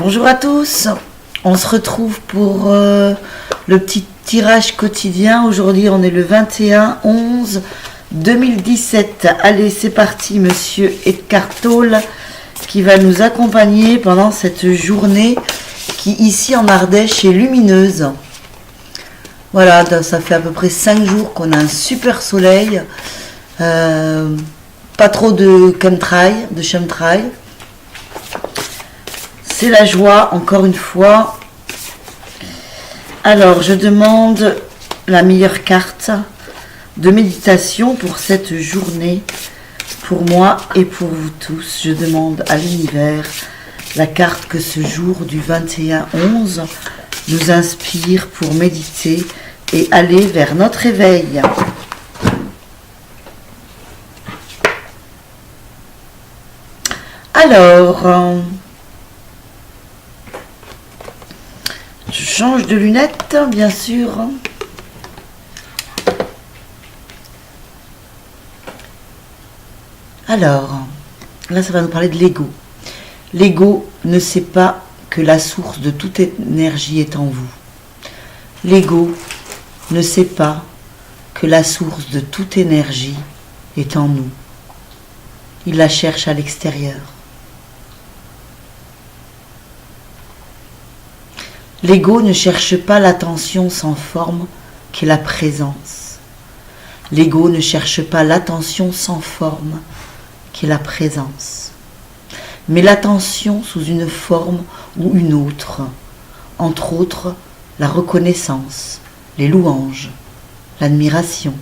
Bonjour à tous, on se retrouve pour le petit tirage quotidien. Aujourd'hui on est le 21/11/2017. Allez, c'est parti, monsieur Edgar Tolle qui va nous accompagner pendant cette journée qui ici en Ardèche est lumineuse. Voilà, ça fait à peu près 5 jours qu'on a un super soleil, pas trop de chemtrail. C'est la joie, encore une fois. Alors, je demande la meilleure carte de méditation pour cette journée, pour moi et pour vous tous. Je demande à l'univers la carte que ce jour du 21/11 nous inspire pour méditer et aller vers notre éveil. Alors, je change de lunettes, bien sûr. Alors, là, ça va nous parler de l'ego. L'ego ne sait pas que la source de toute énergie est en vous. L'ego ne sait pas que la source de toute énergie est en nous. Il la cherche à l'extérieur. L'ego ne cherche pas l'attention sans forme qu'est la présence. L'ego ne cherche pas l'attention sans forme qu'est la présence. Mais l'attention sous une forme ou une autre, entre autres la reconnaissance, les louanges, l'admiration.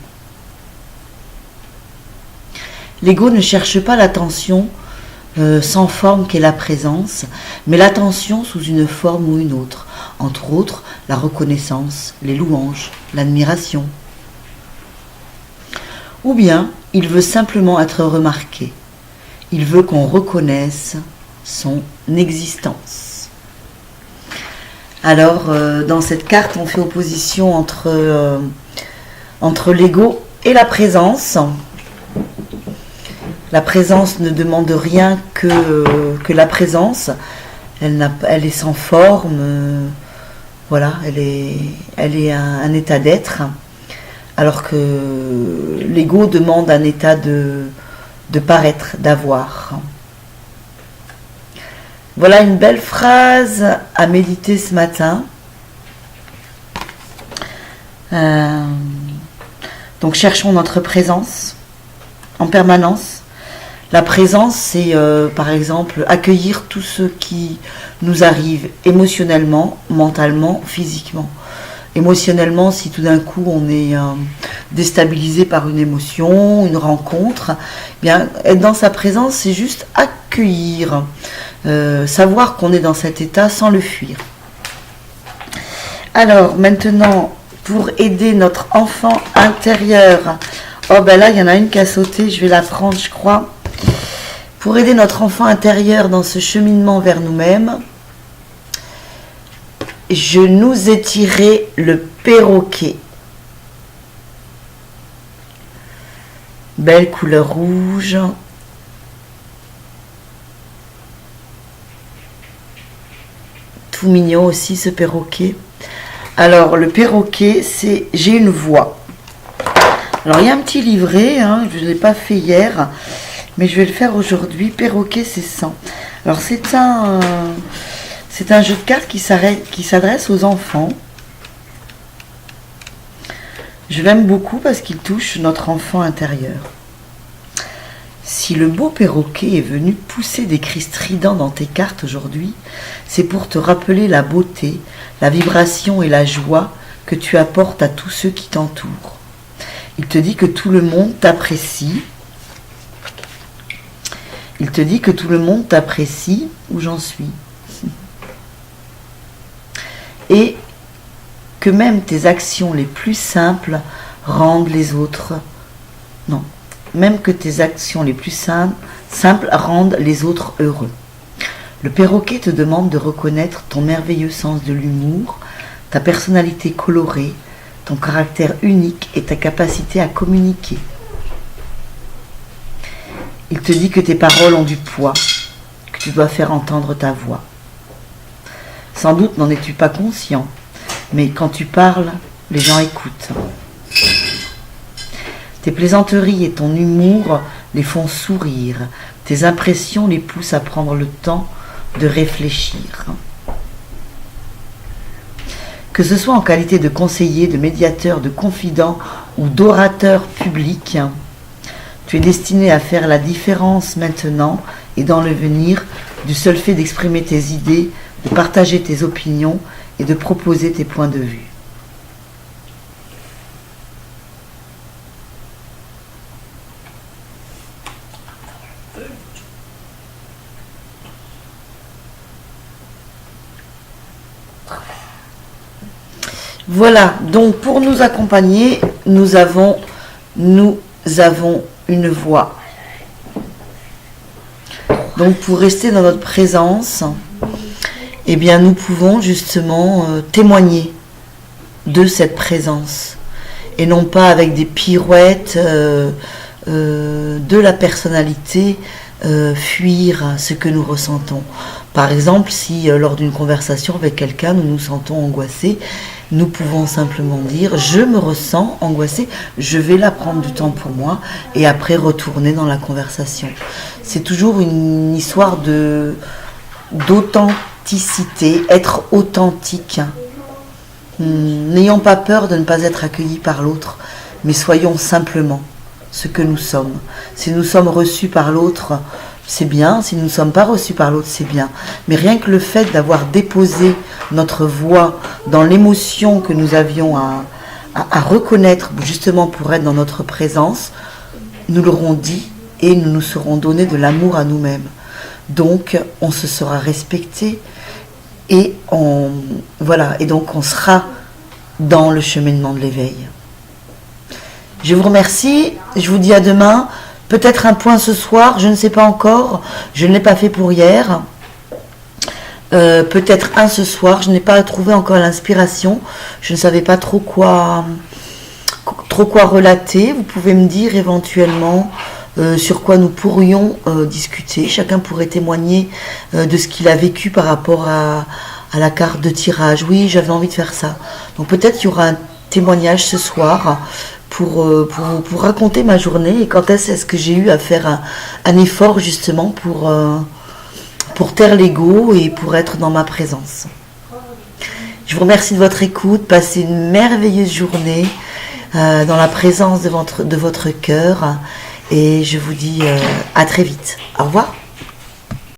L'ego ne cherche pas l'attention sans forme qu'est la présence, mais l'attention sous une forme ou une autre, entre autres la reconnaissance, les louanges, l'admiration. Ou bien il veut simplement être remarqué, il veut qu'on reconnaisse son existence. Alors dans cette carte on fait opposition entre l'ego et la présence. La présence ne demande rien que la présence. Elle est sans forme. Voilà, elle est un état d'être. Alors que l'ego demande un état de paraître, d'avoir. Voilà une belle phrase à méditer ce matin. Donc cherchons notre présence en permanence. La présence, c'est par exemple accueillir tout ce qui nous arrive émotionnellement, mentalement, physiquement. Émotionnellement, si tout d'un coup on est déstabilisé par une émotion, une rencontre, eh bien être dans sa présence, c'est juste accueillir, savoir qu'on est dans cet état sans le fuir. Alors maintenant, pour aider notre enfant intérieur, oh ben là il y en a une qui a sauté, je vais la prendre je crois. Pour aider notre enfant intérieur dans ce cheminement vers nous-mêmes, je nous ai tiré le perroquet. Belle couleur rouge. Tout mignon aussi ce perroquet. Alors le perroquet, c'est « J'ai une voix ». Alors il y a un petit livret, je ne l'ai pas fait hier, mais je vais le faire aujourd'hui. Perroquet, c'est 100. Alors c'est un jeu de cartes qui s'adresse aux enfants. Je l'aime beaucoup parce qu'il touche notre enfant intérieur. Si le beau perroquet est venu pousser des cris stridents dans tes cartes aujourd'hui, c'est pour te rappeler la beauté, la vibration et la joie que tu apportes à tous ceux qui t'entourent. Il te dit que tout le monde t'apprécie. Il te dit que tout le monde t'apprécie, où j'en suis. Et que même tes actions les plus simples rendent les autres... Non, même que tes actions les plus simples rendent les autres heureux. Le perroquet te demande de reconnaître ton merveilleux sens de l'humour, ta personnalité colorée, ton caractère unique et ta capacité à communiquer. Il te dit que tes paroles ont du poids, que tu dois faire entendre ta voix. Sans doute n'en es-tu pas conscient, mais quand tu parles, les gens écoutent. Tes plaisanteries et ton humour les font sourire. Tes impressions les poussent à prendre le temps de réfléchir. Que ce soit en qualité de conseiller, de médiateur, de confident ou d'orateur public, tu es destiné à faire la différence maintenant et dans l'avenir du seul fait d'exprimer tes idées, de partager tes opinions et de proposer tes points de vue. Voilà, donc pour nous accompagner, nous avons une voix. Donc pour rester dans notre présence, eh bien nous pouvons justement témoigner de cette présence et non pas avec des pirouettes de la personnalité fuir ce que nous ressentons. Par exemple, si lors d'une conversation avec quelqu'un nous nous sentons angoissés, nous pouvons simplement dire « je me ressens angoissé, je vais là prendre du temps pour moi » et après retourner dans la conversation. C'est toujours une histoire d'authenticité, être authentique. N'ayons pas peur de ne pas être accueillis par l'autre, mais soyons simplement ce que nous sommes. Si nous sommes reçus par l'autre, c'est bien. Si nous ne sommes pas reçus par l'autre, c'est bien. Mais rien que le fait d'avoir déposé notre voix dans l'émotion que nous avions à reconnaître, justement pour être dans notre présence, nous l'aurons dit et nous nous serons donné de l'amour à nous-mêmes. Donc, on se sera respecté et donc on sera dans le cheminement de l'éveil. Je vous remercie, je vous dis à demain. Peut-être un point ce soir, je ne sais pas encore, je ne l'ai pas fait pour hier. Peut-être un ce soir, je n'ai pas trouvé encore l'inspiration, je ne savais pas trop quoi relater. Vous pouvez me dire éventuellement sur quoi nous pourrions discuter. Chacun pourrait témoigner de ce qu'il a vécu par rapport à la carte de tirage. Oui, j'avais envie de faire ça. Donc peut-être qu'il y aura un témoignage ce soir pour raconter ma journée et quand est-ce que j'ai eu à faire un effort justement pour taire l'ego et pour être dans ma présence. Je vous remercie de votre écoute, passez une merveilleuse journée dans la présence de votre cœur et je vous dis à très vite. Au revoir.